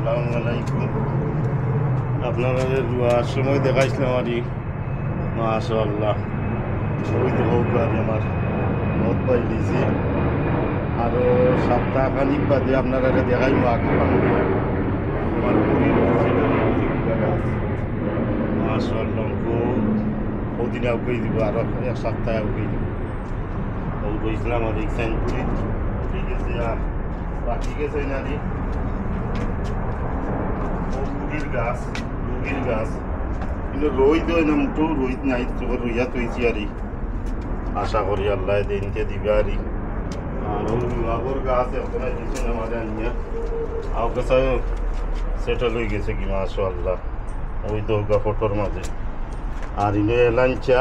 আসসালামু আলাইকুম। আপনারা রুয়ার সময় দেখাইছিলাম আর মাশাআল্লাহ ওই তো হোক আর আমার মত পাই দিয়েছি। আরও সপ্তাহখানিক বাদে আপনারা দেখাইব আগে পাঙ্গে আমার মাশাআল্লাহ ওদিন আউকেই দিব, আরও এক সপ্তাহে আউকেই দিব। ওই বইছিলাম আর এই সাইনপুরি ঠিক আছে। আর বাকি গেছে না রে রুগীর গাছ কিন্তু রই তো না মুঠো রোহিত নাই, তোর রইয়া তৈছি আর আশা করি আল্লাহ দিনকে দিবে আর ওই আগর গাছ এখন কিছু না মাঝে আনিয়া আও গাছা সেটেল হয়ে গেছে কি মাশাআল্লাহ ওই তো ফটোর মাঝে। আর ইনে এলাঞ্চা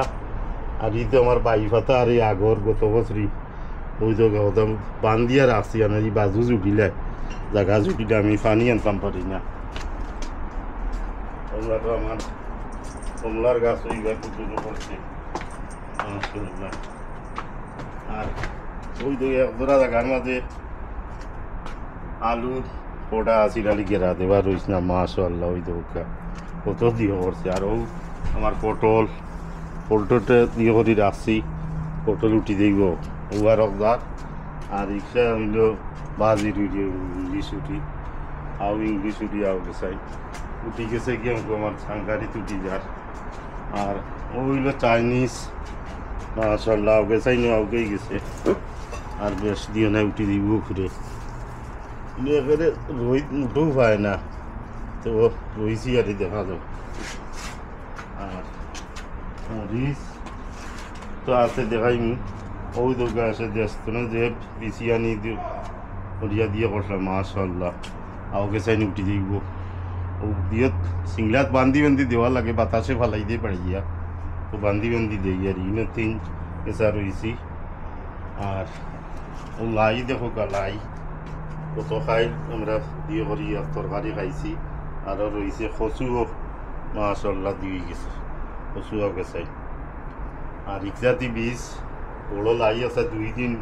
আর ই তো আমার বাই ফাতা আর এই আগর গত বছরই ওই তো বান্ধিয়া রাখছি আর এই বাজু জুটিলে জায়গা জুটিলে আমি পানি আনতাম পারি না। কমলা তো আমার কমলার গাছ ওইবার কুটুনো করছে আর ওই তো একজোড়া জায়গার মাঝে আলু পোটা আসিল আলি গেরা দেবার রইস না মাশাআল্লাহ ওই তো কত দিয়ে করছে। আর ও আমার পটলটা দিয়ে করি রাখছি, পটল উঠি দিব ওয়ার অবদার। আর রিক্সা হইল বাজি ইংলিশ উঠি আও ইংলিশ উঠি আও গেছাই উঠি গেছে কি আমার সাংকারি উঠি যার। আর ও হইল চাইনিজ মাশাআল্লাহ আও গেছাই নো আউকেই গেছে। আর বেশ দিয়ে না উঠি দিব ঘুরে একেবারে রোহিত উঠেও পায় না তো রইছি আর দেখা যাও। আর মরিচ তো আছে দেখাইনি ওই দোকা আছে দেখতো না যে বিছিয়ানি দিয়ে দিয়ে করলাম মাশাআল্লাহ আও গেছাই উঠি দিব ও দিয়ে সিংলাত বান্ধি দেওয়া লাগে, বাতাসে ফালাই দিয়ে পারি গিয়া তো বান্ধি দেই আর ইনো তিন এসা রয়েছি। আর ও লাই দেখো লাই কত খাই আমরা দিয়ে করি তরকারি খাইছি। আরও রয়েছে কচুও মাশাআল্লাহ দিয়ে গেছে, কচুও গেছাই। আর ইকজাতি বীজ বড়ো লাই আছে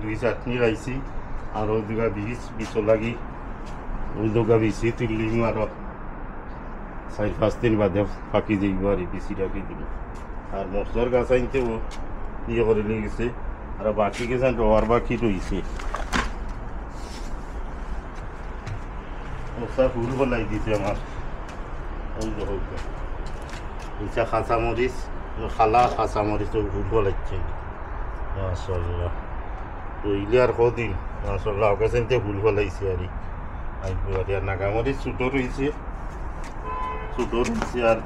দুই চাটনি খাইছি। আর ওই দুগা বীজ লাগি ওই দুগা বিচি তুলিম আরও 4-5 দিন বাদে ফাঁকি দিব আর বিচি রাখি দিব। আর মশলার গাছ আনতেও ইয়ে করে নিয়ে গেছে। আর বাকি গেছে রোয়ার বাকি রয়েছে মশলা ফুল বলাই দিছে আমার ওই ইচ্ছা কাঁচামরিচ খালা কাঁচামরিচ ফুল বলাইছে মাশাআল্লাহ। রইলে আর কদিন মাশাআল্লাহ ওকে ফুল বলাইছে আর আর নাগামরিচ ছোটো রয়েছে আর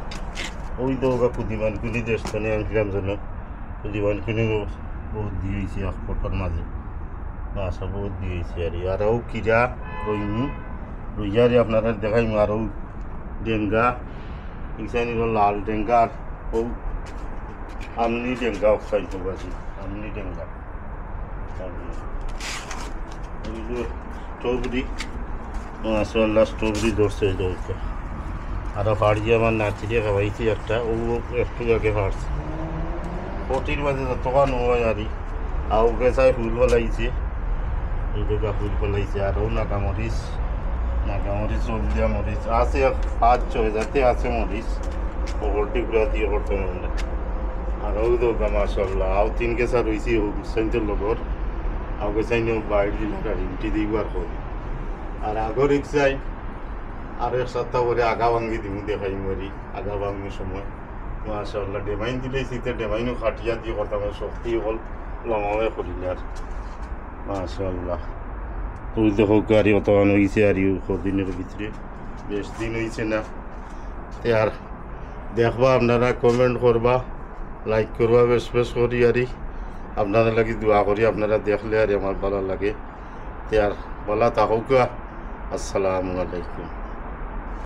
ওই তো ওকে পুদিমানকুনি দেশখানে আনছিলাম যেন পুদিমানকুনি বহুত দিয়েছি এক ফটোর মাঝে মাছা বহুত দিয়েছি আর ও কিরা রইয়ারে আপনারা দেখাইম। আর ও ডেঙ্গা ইসানি লাল ডেঙ্গা আর ও আমনি ডেঙ্গা খাইতে পারি আমনি ডেঙ্গা স্ট্রবেরি মাশাআল্লাহ স্ট্রবেরি ধরছে দৌড়কে। আরও ফাড়িয়ে আমার নাচিয়ে খাওয়াইছি একটা ও একটু আগে ফাড়ছে পটির মাঝে যতক্ষণ হয় আর আও গেছায় ফুল ফলাইছে এই জায়গা ফুল ফলাইছে। আর ও নাগামরিচ হলদিয়া মরিচ আছে 5-6 জাতি আছে মরিচ ওটি গুলা দিয়ে করতে মনে। আর ও দোকা মাশাআল্লাহ আও 3 গেছা রয়েছি সাইন্তের লগর আও গেছাই নিয়ে বাইর দিলে গাড়ি উঠি দিব আর করি। আর আগর রিক্সায় আর এক সপ্তাহ পরে আগা ভাঙ্গি দিব দেখাই মরি আগা ভাঙ্গির সময় মাশাআল্লাহ ডেমাইন দিলে শীতে ডেমাইনও খাটিয়া দিয়ে করতাম শক্তি হল লমামে করিলে আর মাশাআল্লাহ। ওই দেখো গাড়ি অতমান হয়েছে আর কদিনের ভিতরে বেশ দিন হয়েছে না তে। আর দেখবা আপনারা কমেন্ট করবা লাইক করবা বেশ করি আর আপনারা লাগি দোয়া করি আপনারা দেখলে আর আমার ভালো লাগে তে। আর বলা থাকুক আসসালামু আলাইকুম।